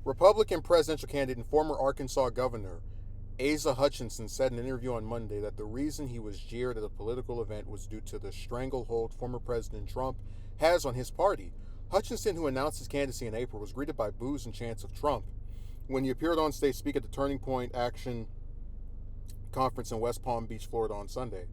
Republican presidential candidate and former Arkansas governor Asa Hutchinson said in an interview on Monday that the reason he was jeered at a political event was due to the stranglehold former President Trump has on his party. Hutchinson, who announced his candidacy in April, was greeted by boos and chants of Trump when he appeared on stage to speak at the Turning Point Action conference in West Palm Beach, Florida on Sunday.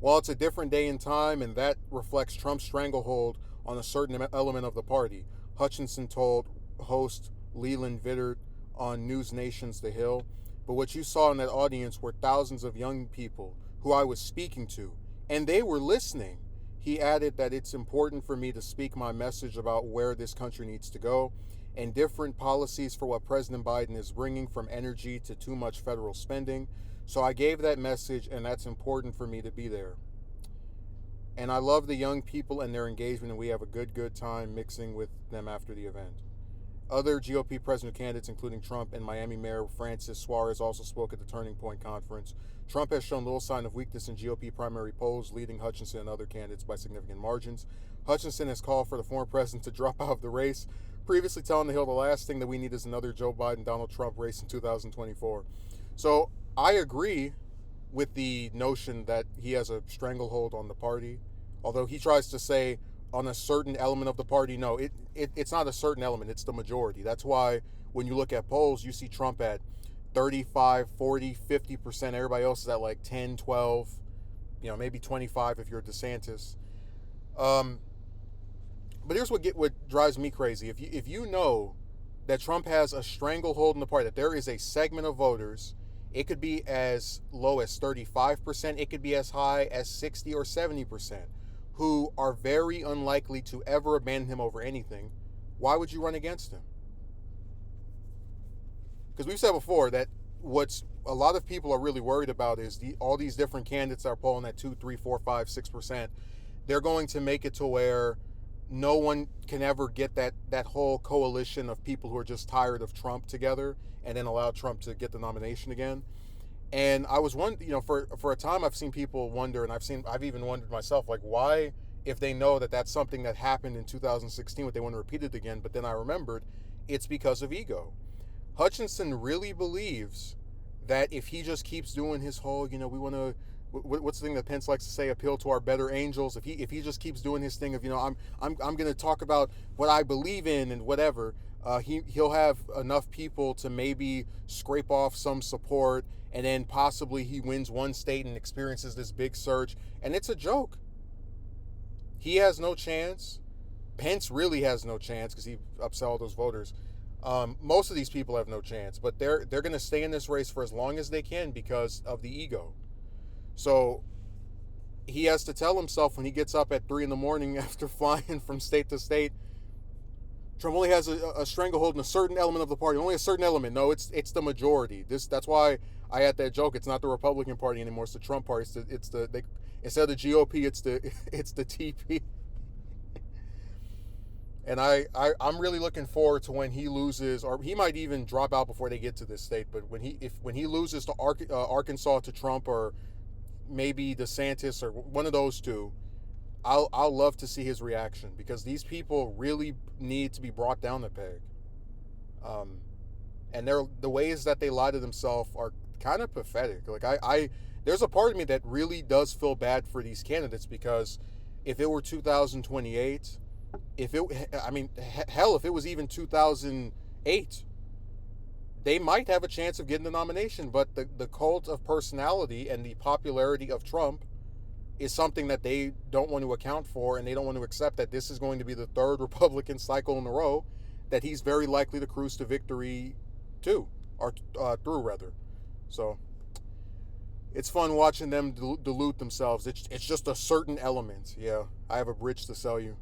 While it's a different day and time, and that reflects Trump's stranglehold on a certain element of the party, Hutchinson told host Leland Vittert on News Nation's The Hill. But what you saw in that audience were thousands of young people who I was speaking to, and they were listening. He added that it's important for me to speak my message about where this country needs to go and different policies for what President Biden is bringing, from energy to too much federal spending. So I gave that message, and that's important for me to be there. And I love the young people and their engagement, and we have a good time mixing with them after the event. Other GOP presidential candidates, including Trump and Miami Mayor Francis Suarez, also spoke at the Turning Point conference. Trump has shown little sign of weakness in GOP primary polls, leading Hutchinson and other candidates by significant margins. Hutchinson has called for the former president to drop out of the race, previously telling The Hill the last thing that we need is another Joe Biden-Donald Trump race in 2024. So I agree with the notion that he has a stranglehold on the party, although he tries to say on a certain element of the party. No, it's not a certain element, it's the majority. That's why when you look at polls, you see Trump at 35, 40, 50%. Everybody else is at like 10, 12, maybe 25 if you're DeSantis. But here's what drives me crazy. If you know that Trump has a stranglehold in the party, that there is a segment of voters, it could be as low as 35%, it could be as high as 60 or 70%, who are very unlikely to ever abandon him over anything. Why would you run against him? Because we've said before that what's a lot of people are really worried about is all these different candidates that are polling at 2, 3, 4, 5, 6%. They're going to make it to where no one can ever get that whole coalition of people who are just tired of Trump together and then allow Trump to get the nomination again. And I was wondering, for a time I've seen people wonder, and I've even wondered myself, like, why, if they know that that's something that happened in 2016, would they want to repeat it again? But then I remembered it's because of ego. Hutchinson really believes that if he just keeps doing his whole, we want to, what's the thing that Pence likes to say, appeal to our better angels. If he just keeps doing his thing of, I'm going to talk about what I believe in and whatever, he'll have enough people to maybe scrape off some support, and then possibly he wins one state and experiences this big surge, and it's a joke. He has no chance. Pence really has no chance because he upset all those voters. Most of these people have no chance, but they're going to stay in this race for as long as they can because of the ego. So he has to tell himself when he gets up at 3 a.m. after flying from state to state, Trump only has a stranglehold in a certain element of the party. Only a certain element. No, it's the majority. That's why I had that joke. It's not the Republican Party anymore. It's the Trump Party. Instead of the GOP, it's the TP. And I'm really looking forward to when he loses, or he might even drop out before they get to this state. But when he loses to Arkansas to Trump, or maybe DeSantis, or one of those two, I'll love to see his reaction, because these people really need to be brought down the peg. And the ways that they lie to themselves are kind of pathetic. Like there's a part of me that really does feel bad for these candidates, because if it were 2028, if it was even 2008, they might have a chance of getting the nomination. But the cult of personality and the popularity of Trump is something that they don't want to account for, and they don't want to accept that this is going to be the third Republican cycle in a row that he's very likely to cruise to victory through. So it's fun watching them dilute themselves. It's just a certain element. Yeah, I have a bridge to sell you.